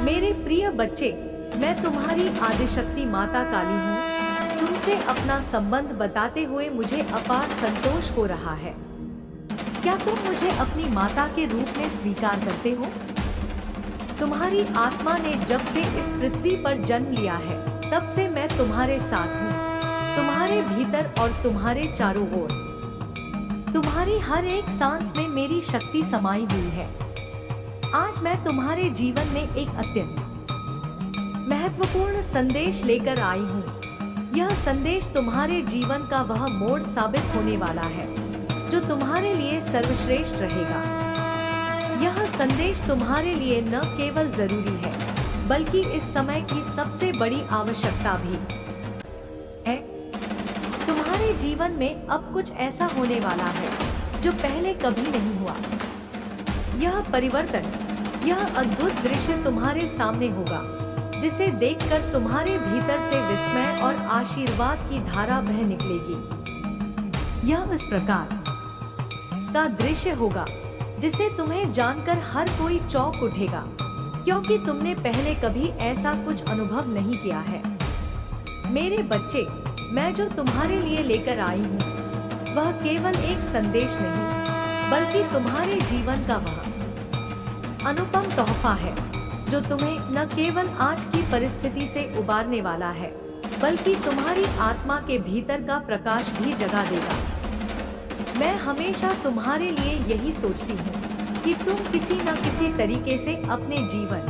मेरे प्रिय बच्चे, मैं तुम्हारी आदिशक्ति माता काली हूँ। तुमसे अपना संबंध बताते हुए मुझे अपार संतोष हो रहा है। क्या तुम मुझे अपनी माता के रूप में स्वीकार करते हो? तुम्हारी आत्मा ने जब से इस पृथ्वी पर जन्म लिया है, तब से मैं तुम्हारे साथ हूँ, तुम्हारे भीतर और तुम्हारे चारों ओर। तुम्हारी हर एक सांस में मेरी शक्ति समाई हुई है। आज मैं तुम्हारे जीवन में एक अत्यंत महत्वपूर्ण संदेश लेकर आई हूँ। यह संदेश तुम्हारे जीवन का वह मोड़ साबित होने वाला है जो तुम्हारे लिए सर्वश्रेष्ठ रहेगा। यह संदेश तुम्हारे लिए न केवल जरूरी है, बल्कि इस समय की सबसे बड़ी आवश्यकता भी है। तुम्हारे जीवन में अब कुछ ऐसा होने वाला है जो पहले कभी नहीं हुआ। यह परिवर्तन, यह अद्भुत दृश्य तुम्हारे सामने होगा, जिसे देखकर तुम्हारे भीतर से विस्मय और आशीर्वाद की धारा बह निकलेगी। यह इस प्रकार का दृश्य होगा जिसे तुम्हें जानकर हर कोई चौंक उठेगा, क्योंकि तुमने पहले कभी ऐसा कुछ अनुभव नहीं किया है। मेरे बच्चे, मैं जो तुम्हारे लिए लेकर आई हूँ वह केवल एक संदेश नहीं, बल्कि तुम्हारे जीवन का वह अनुपम तोहफा है जो तुम्हें न केवल आज की परिस्थिति से उबारने वाला है, बल्कि तुम्हारी आत्मा के भीतर का प्रकाश भी जगा देगा। मैं हमेशा तुम्हारे लिए यही सोचती हूँ कि तुम किसी न किसी तरीके से अपने जीवन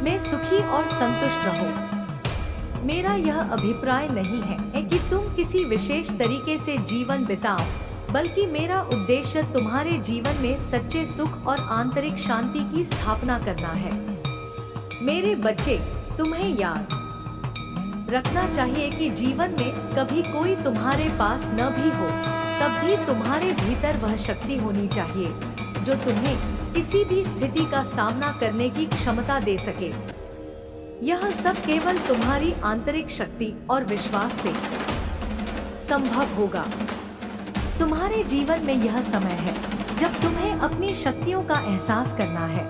में सुखी और संतुष्ट रहो। मेरा यह अभिप्राय नहीं है कि तुम किसी विशेष तरीके से जीवन बिताओ, बल्कि मेरा उद्देश्य तुम्हारे जीवन में सच्चे सुख और आंतरिक शांति की स्थापना करना है। मेरे बच्चे, तुम्हें याद रखना चाहिए कि जीवन में कभी कोई तुम्हारे पास न भी हो, तब भी तुम्हारे भीतर वह शक्ति होनी चाहिए जो तुम्हें किसी भी स्थिति का सामना करने की क्षमता दे सके। यह सब केवल तुम्हारी आंतरिक शक्ति और विश्वास से संभव होगा। तुम्हारे जीवन में यह समय है जब तुम्हें अपनी शक्तियों का एहसास करना है।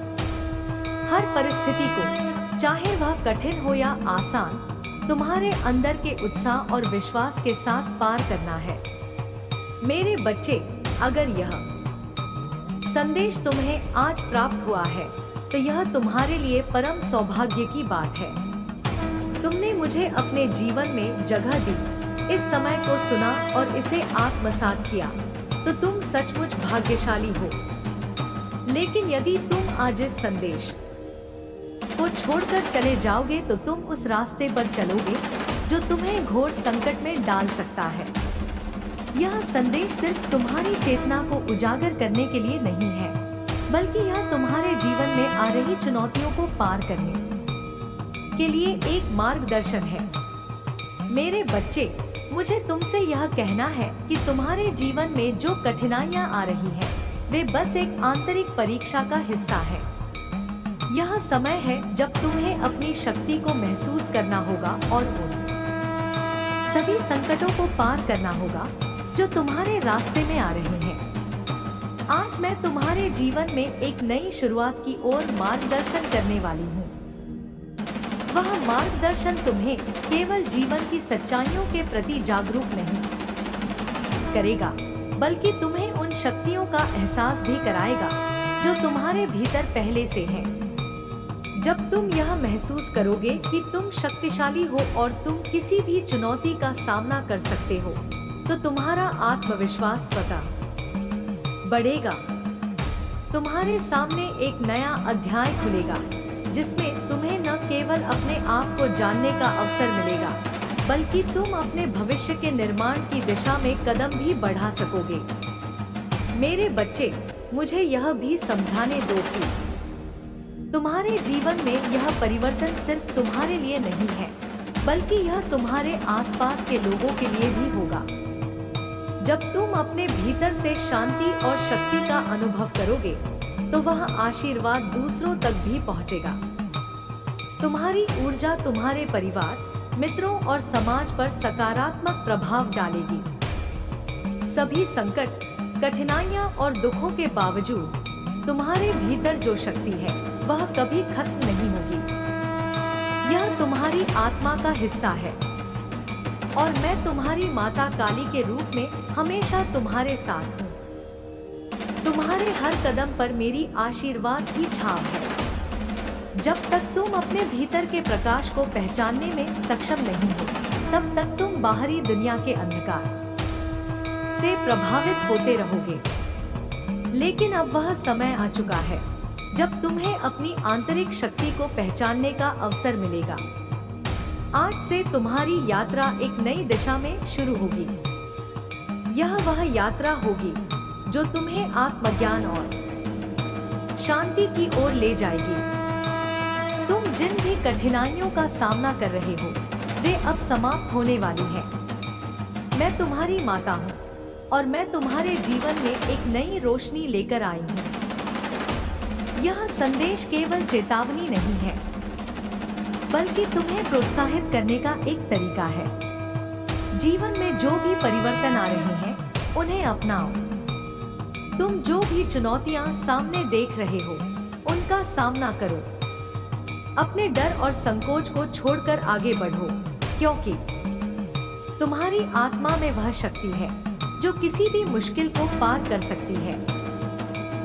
हर परिस्थिति को, चाहे वह कठिन हो या आसान, तुम्हारे अंदर के उत्साह और विश्वास के साथ पार करना है। मेरे बच्चे, अगर यह संदेश तुम्हें आज प्राप्त हुआ है तो यह तुम्हारे लिए परम सौभाग्य की बात है। तुमने मुझे अपने जीवन में जगह दी, इस समय को सुना और इसे आत्मसात किया, तो तुम सचमुच भाग्यशाली हो। लेकिन यदि तुम आज इस संदेश को छोड़कर चले जाओगे तो तुम उस रास्ते पर चलोगे जो तुम्हें घोर संकट में डाल सकता है। यह संदेश सिर्फ तुम्हारी चेतना को उजागर करने के लिए नहीं है, बल्कि यह तुम्हारे जीवन में आ रही चुनौतियों को पार करने के लिए एक मार्गदर्शन है। मेरे बच्चे, मुझे तुमसे यह कहना है कि तुम्हारे जीवन में जो कठिनाइयां आ रही हैं, वे बस एक आंतरिक परीक्षा का हिस्सा है। यह समय है जब तुम्हें अपनी शक्ति को महसूस करना होगा और उन सभी संकटों को पार करना होगा जो तुम्हारे रास्ते में आ रहे हैं। आज मैं तुम्हारे जीवन में एक नई शुरुआत की ओर मार्गदर्शन करने वाली हूँ। वह मार्गदर्शन तुम्हें केवल जीवन की सच्चाइयों के प्रति जागरूक नहीं करेगा, बल्कि तुम्हें उन शक्तियों का एहसास भी कराएगा जो तुम्हारे भीतर पहले से हैं। जब तुम यह महसूस करोगे कि तुम शक्तिशाली हो और तुम किसी भी चुनौती का सामना कर सकते हो, तो तुम्हारा आत्मविश्वास स्वतः बढ़ेगा। तुम्हारे सामने एक नया अध्याय खुलेगा जिसमें तुम्हें न केवल अपने आप को जानने का अवसर मिलेगा, बल्कि तुम अपने भविष्य के निर्माण की दिशा में कदम भी बढ़ा सकोगे। मेरे बच्चे, मुझे यह भी समझाने दो कि तुम्हारे जीवन में यह परिवर्तन सिर्फ तुम्हारे लिए नहीं है, बल्कि यह तुम्हारे आसपास के लोगों के लिए भी होगा। जब तुम अपने भीतर से शांति और शक्ति का अनुभव करोगे, तो वह आशीर्वाद दूसरों तक भी पहुंचेगा। तुम्हारी ऊर्जा तुम्हारे परिवार, मित्रों और समाज पर सकारात्मक प्रभाव डालेगी। सभी संकट, कठिनाइयां और दुखों के बावजूद तुम्हारे भीतर जो शक्ति है वह कभी खत्म नहीं होगी। यह तुम्हारी आत्मा का हिस्सा है और मैं तुम्हारी माता काली के रूप में हमेशा तुम्हारे साथ हूँ। तुम्हारे हर कदम पर मेरी आशीर्वाद की छाप है। जब तक तुम अपने भीतर के प्रकाश को पहचानने में सक्षम नहीं हो, तब तक तुम बाहरी दुनिया के अंधकार से प्रभावित होते रहोगे। लेकिन अब वह समय आ चुका है जब तुम्हें अपनी आंतरिक शक्ति को पहचानने का अवसर मिलेगा। आज से तुम्हारी यात्रा एक नई दिशा में शुरू होगी। यह वह यात्रा होगी जो तुम्हें आत्मज्ञान और शांति की ओर ले जाएगी। तुम जिन भी कठिनाइयों का सामना कर रहे हो, वे अब समाप्त होने वाली हैं। मैं तुम्हारी माता हूँ और मैं तुम्हारे जीवन में एक नई रोशनी लेकर आई हूँ। यह संदेश केवल चेतावनी नहीं है, बल्कि तुम्हें प्रोत्साहित करने का एक तरीका है। जीवन में जो भी परिवर्तन आ रहे हैं, उन्हें अपनाओ। तुम जो भी चुनौतियां सामने देख रहे हो, उनका सामना करो। अपने डर और संकोच को छोड़कर आगे बढ़ो, क्योंकि तुम्हारी आत्मा में वह शक्ति है जो किसी भी मुश्किल को पार कर सकती है।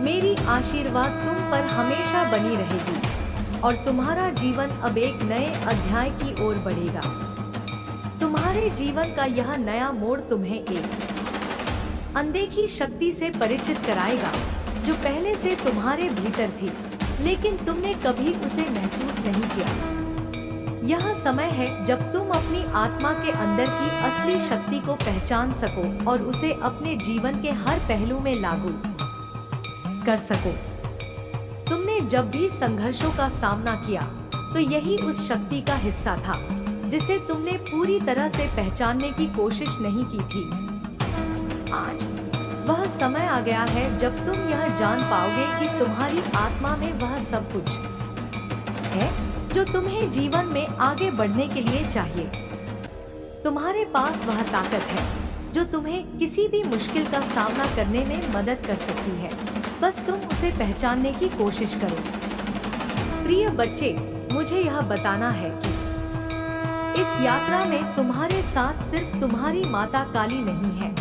मेरी आशीर्वाद तुम पर हमेशा बनी रहेगी और तुम्हारा जीवन अब एक नए अध्याय की ओर बढ़ेगा। तुम्हारे जीवन का यह नया मोड़ तुम्हें एक अनदेखी शक्ति से परिचित कराएगा जो पहले से तुम्हारे भीतर थी, लेकिन तुमने कभी उसे महसूस नहीं किया। यह समय है जब तुम अपनी आत्मा के अंदर की असली शक्ति को पहचान सको और उसे अपने जीवन के हर पहलू में लागू कर सको। तुमने जब भी संघर्षों का सामना किया, तो यही उस शक्ति का हिस्सा था जिसे तुमने पूरी तरह से पहचानने की कोशिश नहीं की थी। आज वह समय आ गया है जब तुम यह जान पाओगे कि तुम्हारी आत्मा में वह सब कुछ है जो तुम्हें जीवन में आगे बढ़ने के लिए चाहिए। तुम्हारे पास वह ताकत है जो तुम्हें किसी भी मुश्किल का सामना करने में मदद कर सकती है। बस तुम उसे पहचानने की कोशिश करो। प्रिय बच्चे, मुझे यह बताना है कि इस यात्रा में तुम्हारे साथ सिर्फ तुम्हारी माता काली नहीं है,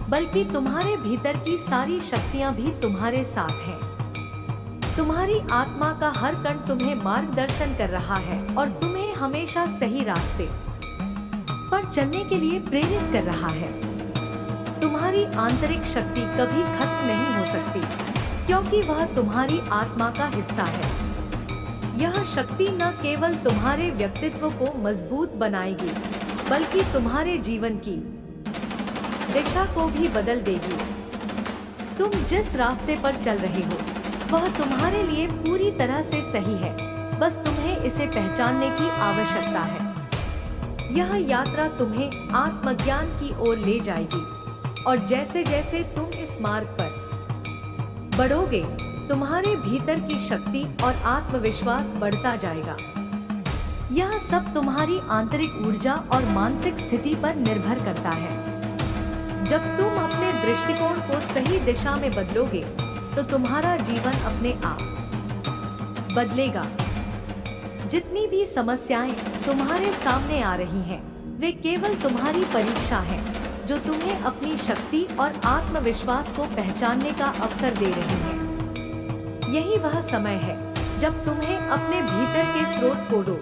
बल्कि तुम्हारे भीतर की सारी शक्तियां भी तुम्हारे साथ हैं। तुम्हारी आत्मा का हर कण तुम्हें मार्गदर्शन कर रहा है और तुम्हें हमेशा सही रास्ते पर चलने के लिए प्रेरित कर रहा है। तुम्हारी आंतरिक शक्ति कभी खत्म नहीं हो सकती, क्योंकि वह तुम्हारी आत्मा का हिस्सा है। यह शक्ति न केवल तुम्हारे व्यक्तित्व को मजबूत बनाएगी, बल्कि तुम्हारे जीवन की दिशा को भी बदल देगी। तुम जिस रास्ते पर चल रहे हो, वह तुम्हारे लिए पूरी तरह से सही है। बस तुम्हें इसे पहचानने की आवश्यकता है। यह यात्रा तुम्हें आत्मज्ञान की ओर ले जाएगी और जैसे जैसे तुम इस मार्ग पर बढ़ोगे, तुम्हारे भीतर की शक्ति और आत्मविश्वास बढ़ता जाएगा। यह सब तुम्हारी आंतरिक ऊर्जा और मानसिक स्थिति पर निर्भर करता है। जब तुम अपने दृष्टिकोण को सही दिशा में बदलोगे, तो तुम्हारा जीवन अपने आप बदलेगा। जितनी भी समस्याएं तुम्हारे सामने आ रही हैं, वे केवल तुम्हारी परीक्षा है जो तुम्हें अपनी शक्ति और आत्मविश्वास को पहचानने का अवसर दे रही है। यही वह समय है जब तुम्हें अपने भीतर के स्रोत को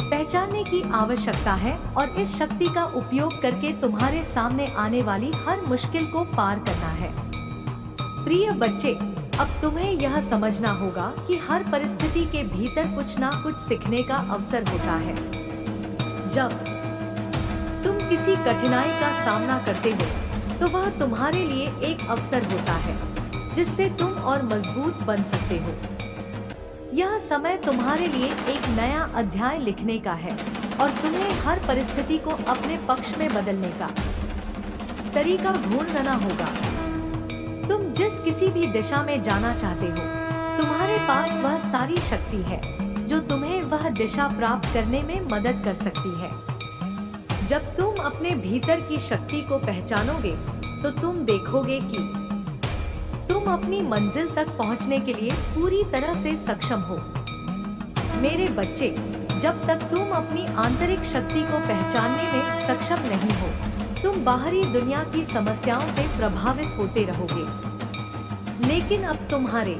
पहचानने की आवश्यकता है और इस शक्ति का उपयोग करके तुम्हारे सामने आने वाली हर मुश्किल को पार करना है। प्रिय बच्चे, अब तुम्हें यह समझना होगा कि हर परिस्थिति के भीतर कुछ ना कुछ सीखने का अवसर होता है। जब तुम किसी कठिनाई का सामना करते हो, तो वह तुम्हारे लिए एक अवसर होता है जिससे तुम और मजबूत बन सकते हो। यह समय तुम्हारे लिए एक नया अध्याय लिखने का है और तुम्हें हर परिस्थिति को अपने पक्ष में बदलने का तरीका ढूंढना होगा। तुम जिस किसी भी दिशा में जाना चाहते हो, तुम्हारे पास वह सारी शक्ति है जो तुम्हें वह दिशा प्राप्त करने में मदद कर सकती है। जब तुम अपने भीतर की शक्ति को पहचानोगे, तो तुम देखोगे कि तुम अपनी मंजिल तक पहुंचने के लिए पूरी तरह से सक्षम हो। मेरे बच्चे, जब तक तुम अपनी आंतरिक शक्ति को पहचानने में सक्षम नहीं हो, तुम बाहरी दुनिया की समस्याओं से प्रभावित होते रहोगे। लेकिन अब तुम्हारे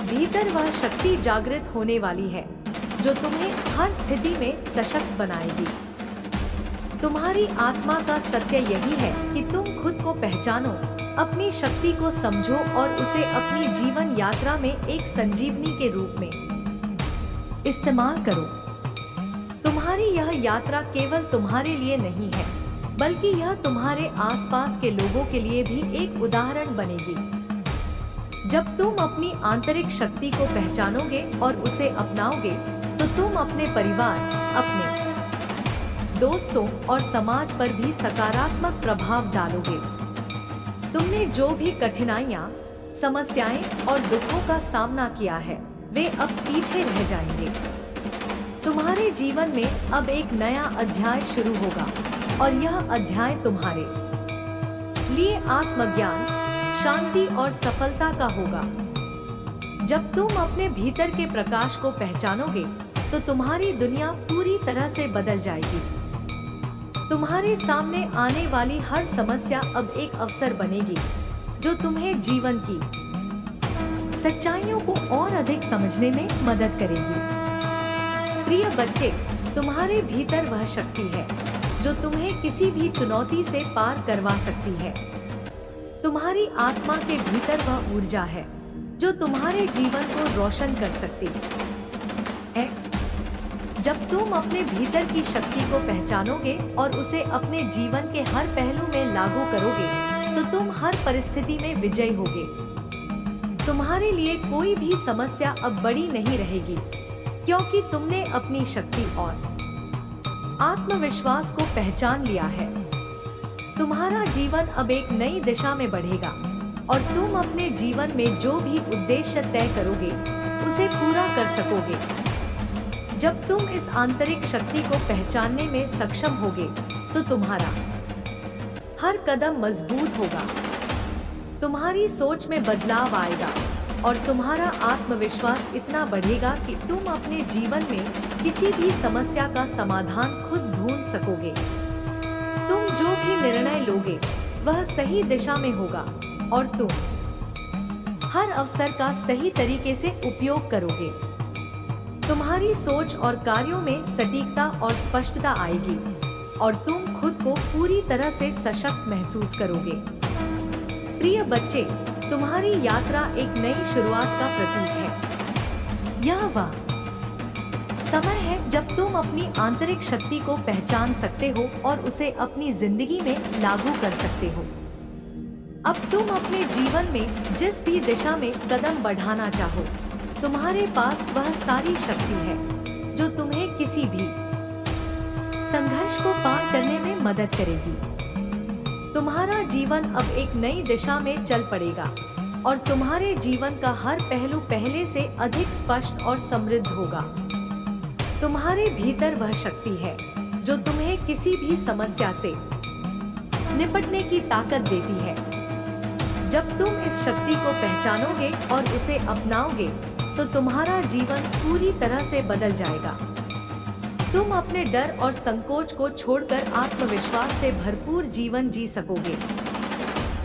भीतर वह शक्ति जागृत होने वाली है जो तुम्हें हर स्थिति में सशक्त बनाएगी। तुम्हारी आत्मा का सत्य यही है कि तुम खुद को पहचानो, अपनी शक्ति को समझो और उसे अपनी जीवन यात्रा में एक संजीवनी के रूप में इस्तेमाल करो। तुम्हारी यह यात्रा केवल तुम्हारे लिए नहीं है, बल्कि यह तुम्हारे आसपास के लोगों के लिए भी एक उदाहरण बनेगी। जब तुम अपनी आंतरिक शक्ति को पहचानोगे और उसे अपनाओगे, तो तुम अपने परिवार, अपने दोस्तों और समाज पर भी सकारात्मक प्रभाव डालोगे। तुमने जो भी कठिनाइयाँ, समस्याएं और दुखों का सामना किया है, वे अब पीछे रह जाएंगे। तुम्हारे जीवन में अब एक नया अध्याय शुरू होगा और यह अध्याय तुम्हारे लिए आत्मज्ञान, शांति और सफलता का होगा। जब तुम अपने भीतर के प्रकाश को पहचानोगे, तो तुम्हारी दुनिया पूरी तरह से बदल जाएगी। तुम्हारे सामने आने वाली हर समस्या अब एक अवसर बनेगी जो तुम्हें जीवन की सच्चाइयों को और अधिक समझने में मदद करेगी। प्रिय बच्चे, तुम्हारे भीतर वह शक्ति है जो तुम्हें किसी भी चुनौती से पार करवा सकती है। तुम्हारी आत्मा के भीतर वह ऊर्जा है जो तुम्हारे जीवन को रोशन कर सकती है। जब तुम अपने भीतर की शक्ति को पहचानोगे और उसे अपने जीवन के हर पहलू में लागू करोगे, तो तुम हर परिस्थिति में विजयी होगे। तुम्हारे लिए कोई भी समस्या अब बड़ी नहीं रहेगी, क्योंकि तुमने अपनी शक्ति और आत्मविश्वास को पहचान लिया है। तुम्हारा जीवन अब एक नई दिशा में बढ़ेगा और तुम अपने जीवन में जो भी उद्देश्य तय करोगे, उसे पूरा कर सकोगे। जब तुम इस आंतरिक शक्ति को पहचानने में सक्षम होगे, तो तुम्हारा हर कदम मजबूत होगा, तुम्हारी सोच में बदलाव आएगा और तुम्हारा आत्मविश्वास इतना बढ़ेगा कि तुम अपने जीवन में किसी भी समस्या का समाधान खुद ढूंढ सकोगे। तुम जो भी निर्णय लोगे, वह सही दिशा में होगा और तुम हर अवसर का सही तरीके से उपयोग करोगे। तुम्हारी सोच और कार्यों में सटीकता और स्पष्टता आएगी और तुम खुद को पूरी तरह से सशक्त महसूस करोगे। प्रिय बच्चे, तुम्हारी यात्रा एक नई शुरुआत का प्रतीक है। यह वह समय है जब तुम अपनी आंतरिक शक्ति को पहचान सकते हो और उसे अपनी जिंदगी में लागू कर सकते हो। अब तुम अपने जीवन में जिस भी दिशा में कदम बढ़ाना चाहो, तुम्हारे पास वह सारी शक्ति है जो तुम्हें किसी भी संघर्ष को पार करने में मदद करेगी। तुम्हारा जीवन अब एक नई दिशा में चल पड़ेगा और तुम्हारे जीवन का हर पहलू पहले से अधिक स्पष्ट और समृद्ध होगा। तुम्हारे भीतर वह शक्ति है जो तुम्हें किसी भी समस्या से निपटने की ताकत देती है। जब तुम इस शक्ति को पहचानोगे और उसे अपनाओगे, तो तुम्हारा जीवन पूरी तरह से बदल जाएगा। तुम अपने डर और संकोच को छोड़कर आत्मविश्वास से भरपूर जीवन जी सकोगे।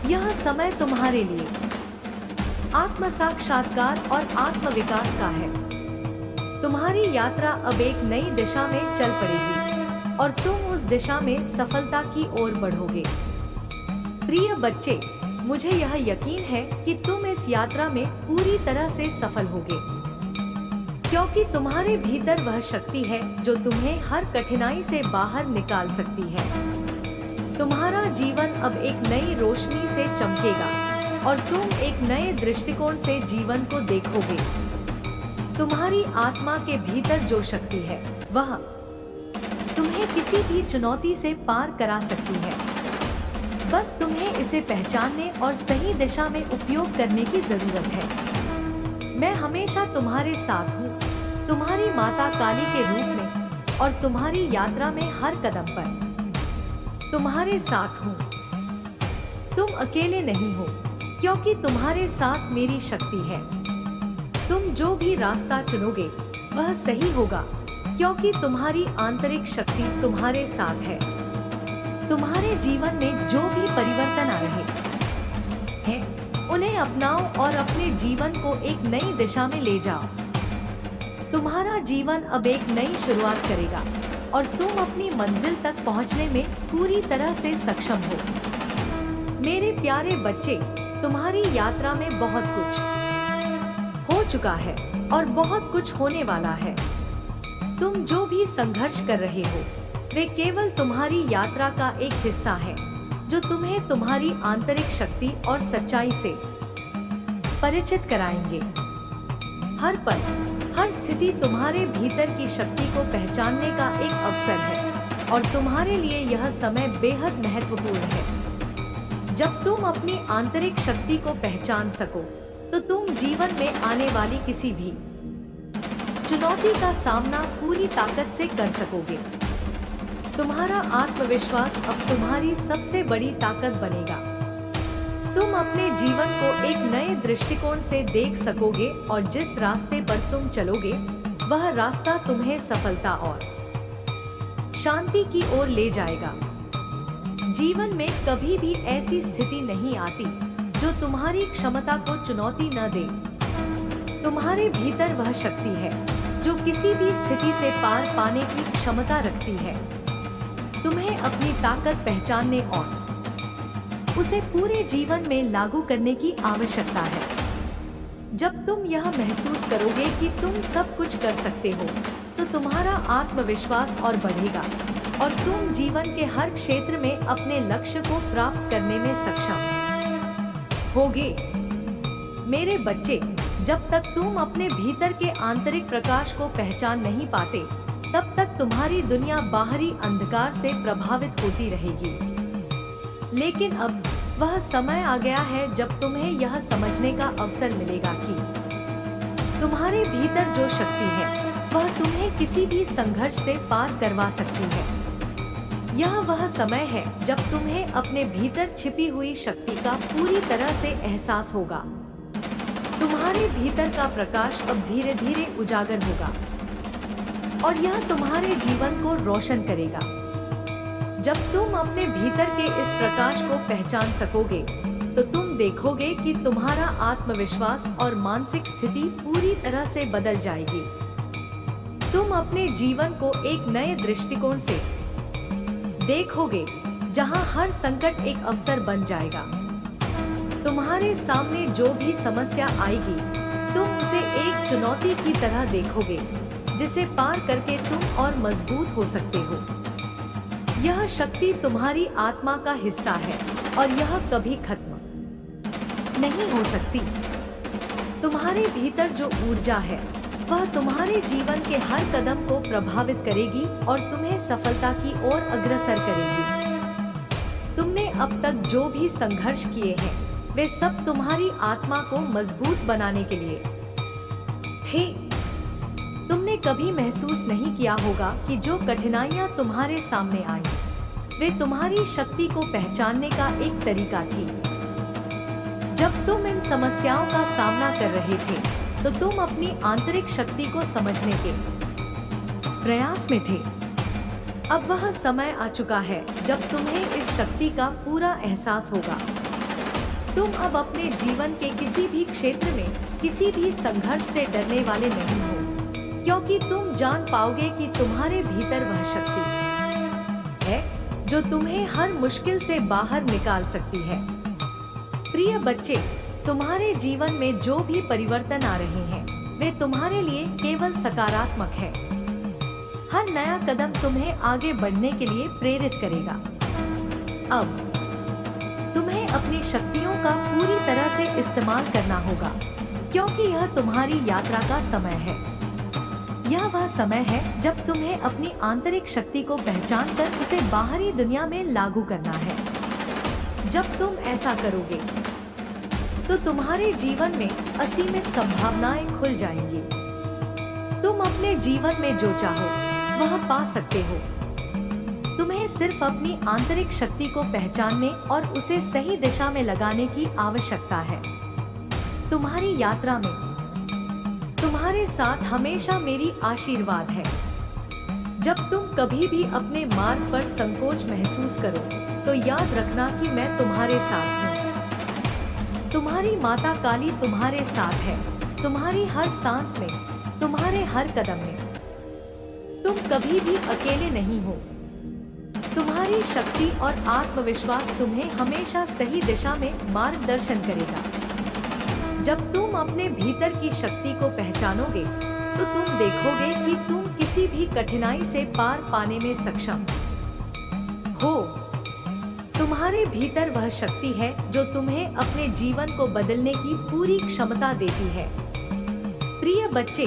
यह समय तुम्हारे लिए आत्म साक्षात्कार और आत्म विकास का है। तुम्हारी यात्रा अब एक नई दिशा में चल पड़ेगी और तुम उस दिशा में सफलता की ओर बढ़ोगे। प्रिय बच्चे, मुझे यह यकीन है कि तुम इस यात्रा में पूरी तरह से सफल होगे, क्योंकि तुम्हारे भीतर वह शक्ति है जो तुम्हें हर कठिनाई से बाहर निकाल सकती है। तुम्हारा जीवन अब एक नई रोशनी से चमकेगा और तुम एक नए दृष्टिकोण से जीवन को देखोगे। तुम्हारी आत्मा के भीतर जो शक्ति है, वह तुम्हें किसी भी चुनौती से पार करा सकती है। बस तुम्हें इसे पहचानने और सही दिशा में उपयोग करने की जरूरत है। मैं हमेशा तुम्हारे साथ हूँ, तुम्हारी माता काली के रूप में, और तुम्हारी यात्रा में हर कदम पर तुम्हारे साथ हूँ। तुम अकेले नहीं हो। क्योंकि तुम्हारे साथ मेरी शक्ति है। तुम जो भी रास्ता चुनोगे वह सही होगा, क्योंकि तुम्हारी आंतरिक शक्ति तुम्हारे साथ है। तुम्हारे जीवन में जो भी परिवर्तन आ रहे हैं, उन्हें अपनाओ और अपने जीवन को एक नई दिशा में ले जाओ। तुम्हारा जीवन अब एक नई शुरुआत करेगा और तुम अपनी मंजिल तक पहुंचने में पूरी तरह से सक्षम हो। मेरे प्यारे बच्चे, तुम्हारी यात्रा में बहुत कुछ हो चुका है और बहुत कुछ होने वाला है। तुम जो भी संघर्ष कर रहे हो वे केवल तुम्हारी यात्रा का एक हिस्सा है, जो तुम्हें तुम्हारी आंतरिक शक्ति और सच्चाई से परिचित कराएंगे। हर पल, हर स्थिति तुम्हारे भीतर की शक्ति को पहचानने का एक अवसर है और तुम्हारे लिए यह समय बेहद महत्वपूर्ण है। जब तुम अपनी आंतरिक शक्ति को पहचान सको तो तुम जीवन में आने वाली किसी भी चुनौती का सामना पूरी ताकत से कर सकोगे। तुम्हारा आत्मविश्वास अब तुम्हारी सबसे बड़ी ताकत बनेगा। तुम अपने जीवन को एक नए दृष्टिकोण से देख सकोगे और जिस रास्ते पर तुम चलोगे वह रास्ता तुम्हें सफलता और शांति की ओर ले जाएगा। जीवन में कभी भी ऐसी स्थिति नहीं आती जो तुम्हारी क्षमता को चुनौती न दे। तुम्हारे भीतर वह शक्ति है जो किसी भी स्थिति से पार पाने की क्षमता रखती है। तुम्हें अपनी ताकत पहचानने और उसे पूरे जीवन में लागू करने की आवश्यकता है। जब तुम यह महसूस करोगे कि तुम सब कुछ कर सकते हो, तो तुम्हारा आत्मविश्वास और बढ़ेगा और तुम जीवन के हर क्षेत्र में अपने लक्ष्य को प्राप्त करने में सक्षम होगे। मेरे बच्चे, जब तक तुम अपने भीतर के आंतरिक प्रकाश को पहचान नहीं पाते, तब तक तुम्हारी दुनिया बाहरी अंधकार से प्रभावित होती रहेगी। लेकिन अब वह समय आ गया है जब तुम्हें यह समझने का अवसर मिलेगा कि तुम्हारे भीतर जो शक्ति है वह तुम्हें किसी भी संघर्ष से पार करवा सकती है। यह वह समय है जब तुम्हें अपने भीतर छिपी हुई शक्ति का पूरी तरह से एहसास होगा। तुम्हारे भीतर का प्रकाश अब धीरे धीरे उजागर होगा और यह तुम्हारे जीवन को रोशन करेगा। जब तुम अपने भीतर के इस प्रकाश को पहचान सकोगे, तो तुम देखोगे कि तुम्हारा आत्मविश्वास और मानसिक स्थिति पूरी तरह से बदल जाएगी। तुम अपने जीवन को एक नए दृष्टिकोण से देखोगे, जहां हर संकट एक अवसर बन जाएगा। तुम्हारे सामने जो भी समस्या आएगी, तुम उसे एक चुनौती की तरह देखोगे, जिसे पार करके तुम और मजबूत हो सकते हो। यह शक्ति तुम्हारी आत्मा का हिस्सा है और यह कभी खत्म नहीं हो सकती। तुम्हारे भीतर जो ऊर्जा है वह तुम्हारे जीवन के हर कदम को प्रभावित करेगी और तुम्हें सफलता की ओर अग्रसर करेगी। तुमने अब तक जो भी संघर्ष किए हैं वे सब तुम्हारी आत्मा को मजबूत बनाने के लिए थे। तुमने कभी महसूस नहीं किया होगा कि जो कठिनाइयां तुम्हारे सामने आई वे तुम्हारी शक्ति को पहचानने का एक तरीका थी। जब तुम इन समस्याओं का सामना कर रहे थे तो तुम अपनी आंतरिक शक्ति को समझने के प्रयास में थे। अब वह समय आ चुका है जब तुम्हें इस शक्ति का पूरा एहसास होगा। तुम अब अपने जीवन के किसी भी क्षेत्र में किसी भी संघर्ष से डरने वाले नहीं हो, क्योंकि तुम जान पाओगे कि तुम्हारे भीतर वह शक्ति है जो तुम्हें हर मुश्किल से बाहर निकाल सकती है। प्रिय बच्चे, तुम्हारे जीवन में जो भी परिवर्तन आ रहे हैं वे तुम्हारे लिए केवल सकारात्मक है। हर नया कदम तुम्हें आगे बढ़ने के लिए प्रेरित करेगा। अब तुम्हें अपनी शक्तियों का पूरी तरह से इस्तेमाल करना होगा, क्योंकि यह तुम्हारी यात्रा का समय है। यह वह समय है जब तुम्हें अपनी आंतरिक शक्ति को पहचान कर उसे बाहरी दुनिया में लागू करना है। जब तुम ऐसा करोगे तो तुम्हारे जीवन में असीमित संभावनाएं खुल जाएंगी। तुम अपने जीवन में जो चाहो वह पा सकते हो। तुम्हें सिर्फ अपनी आंतरिक शक्ति को पहचानने और उसे सही दिशा में लगाने की आवश्यकता है। तुम्हारी यात्रा में तुम्हारे साथ हमेशा मेरी आशीर्वाद है। जब तुम कभी भी अपने मार्ग पर संकोच महसूस करो तो याद रखना कि मैं तुम्हारे साथ हूँ। तुम्हारी माता काली तुम्हारे साथ है, तुम्हारी हर सांस में, तुम्हारे हर कदम में। तुम कभी भी अकेले नहीं हो। तुम्हारी शक्ति और आत्मविश्वास तुम्हें हमेशा सही दिशा में मार्गदर्शन करेगा। जब तुम अपने भीतर की शक्ति को पहचानोगे तो तुम देखोगे कि तुम किसी भी कठिनाई से पार पाने में सक्षम हो। तुम्हारे भीतर वह शक्ति है जो तुम्हें अपने जीवन को बदलने की पूरी क्षमता देती है। प्रिय बच्चे,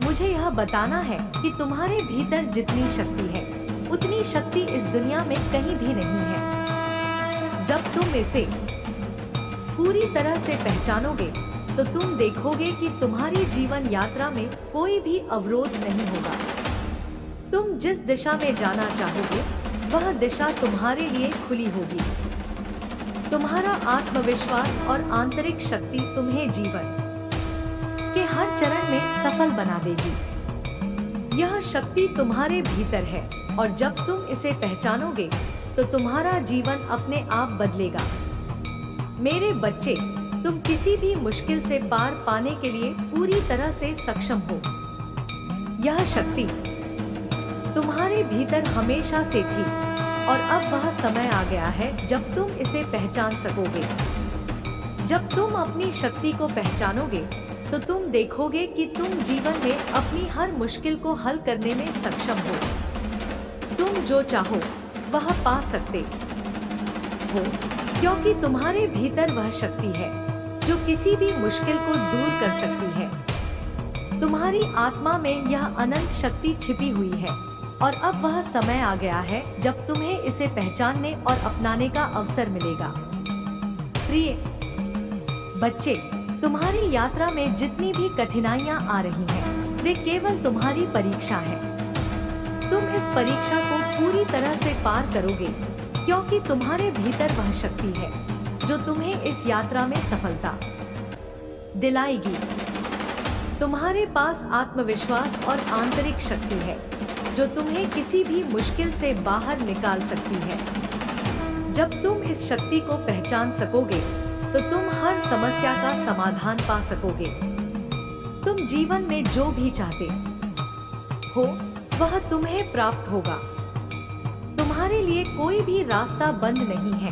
मुझे यह बताना है कि तुम्हारे भीतर जितनी शक्ति है उतनी शक्ति इस दुनिया में कहीं भी नहीं है। जब तुम इसे पूरी तरह से पहचानोगे तो तुम देखोगे कि तुम्हारी जीवन यात्रा में कोई भी अवरोध नहीं होगा। तुम जिस दिशा में जाना चाहोगे वह दिशा तुम्हारे लिए खुली होगी। तुम्हारा आत्मविश्वास और आंतरिक शक्ति तुम्हें जीवन के हर चरण में सफल बना देगी। यह शक्ति तुम्हारे भीतर है और जब तुम इसे पहचानोगे तो तुम्हारा जीवन अपने आप बदलेगा। मेरे बच्चे, तुम किसी भी मुश्किल से पार पाने के लिए पूरी तरह से सक्षम हो। यह शक्ति तुम्हारे भीतर हमेशा से थी और अब वह समय आ गया है जब तुम इसे पहचान सकोगे। जब तुम अपनी शक्ति को पहचानोगे तो तुम देखोगे कि तुम जीवन में अपनी हर मुश्किल को हल करने में सक्षम हो। तुम जो चाहो वह पा सकते हो, क्योंकि तुम्हारे भीतर वह शक्ति है जो किसी भी मुश्किल को दूर कर सकती है। तुम्हारी आत्मा में यह अनंत शक्ति छिपी हुई है और अब वह समय आ गया है जब तुम्हें इसे पहचानने और अपनाने का अवसर मिलेगा। प्रिय बच्चे, तुम्हारी यात्रा में जितनी भी कठिनाइयां आ रही हैं, वे केवल तुम्हारी परीक्षा है। तुम इस परीक्षा को पूरी तरह से पार करोगे क्योंकि तुम्हारे भीतर वह शक्ति है जो तुम्हें इस यात्रा में सफलता दिलाएगी। तुम्हारे पास आत्मविश्वास और आंतरिक शक्ति है जो तुम्हें किसी भी मुश्किल से बाहर निकाल सकती है। जब तुम इस शक्ति को पहचान सकोगे तो तुम हर समस्या का समाधान पा सकोगे। तुम जीवन में जो भी चाहते हो वह तुम्हें प्राप्त होगा। तुम्हारे लिए कोई भी रास्ता बंद नहीं है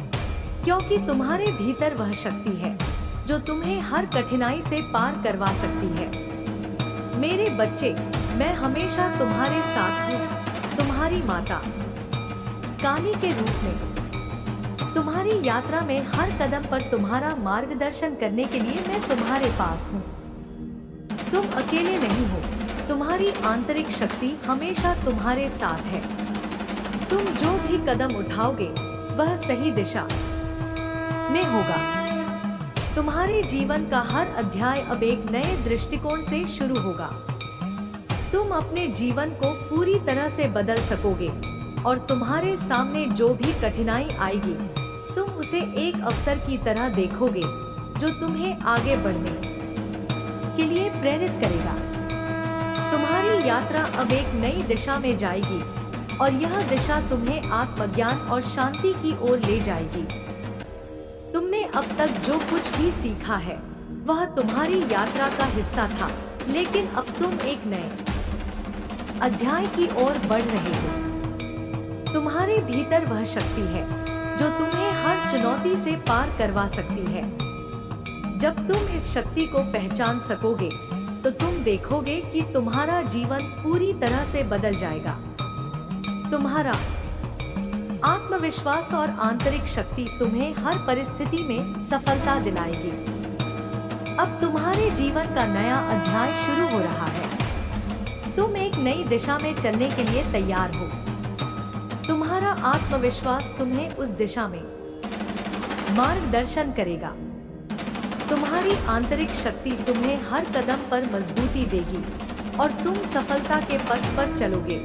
क्योंकि तुम्हारे भीतर वह शक्ति है जो तुम्हें हर कठिनाई से पार करवा सकती है। मेरे बच्चे, मैं हमेशा तुम्हारे साथ हूँ। तुम्हारी माता काली के रूप में तुम्हारी यात्रा में हर कदम पर तुम्हारा मार्गदर्शन करने के लिए मैं तुम्हारे पास हूँ। तुम अकेले नहीं हो। तुम्हारी आंतरिक शक्ति हमेशा तुम्हारे साथ है। तुम जो भी कदम उठाओगे वह सही दिशा में होगा। तुम्हारे जीवन का हर अध्याय अब एक नए दृष्टिकोण से शुरू होगा। तुम अपने जीवन को पूरी तरह से बदल सकोगे और तुम्हारे सामने जो भी कठिनाई आएगी तुम उसे एक अवसर की तरह देखोगे जो तुम्हें आगे बढ़ने के लिए प्रेरित करेगा। तुम्हारी यात्रा अब एक नई दिशा में जाएगी और यह दिशा तुम्हें आत्मज्ञान और शांति की ओर ले जाएगी। तुमने अब तक जो कुछ भी सीखा है वह तुम्हारी यात्रा का हिस्सा था, लेकिन अब तुम एक नए अध्याय की ओर बढ़ रहे हो। तुम्हारे भीतर वह शक्ति है जो तुम्हें हर चुनौती से पार करवा सकती है। जब तुम इस शक्ति को पहचान सकोगे तो तुम देखोगे कि तुम्हारा जीवन पूरी तरह से बदल जाएगा। तुम्हारा आत्मविश्वास और आंतरिक शक्ति तुम्हें हर परिस्थिति में सफलता दिलाएगी। अब तुम्हारे जीवन का नया अध्याय शुरू हो रहा है। तुम एक नई दिशा में चलने के लिए तैयार हो। तुम्हारा आत्मविश्वास तुम्हें उस दिशा में मार्गदर्शन करेगा। तुम्हारी आंतरिक शक्ति तुम्हें हर कदम पर मजबूती देगी और तुम सफलता के पथ पर चलोगे।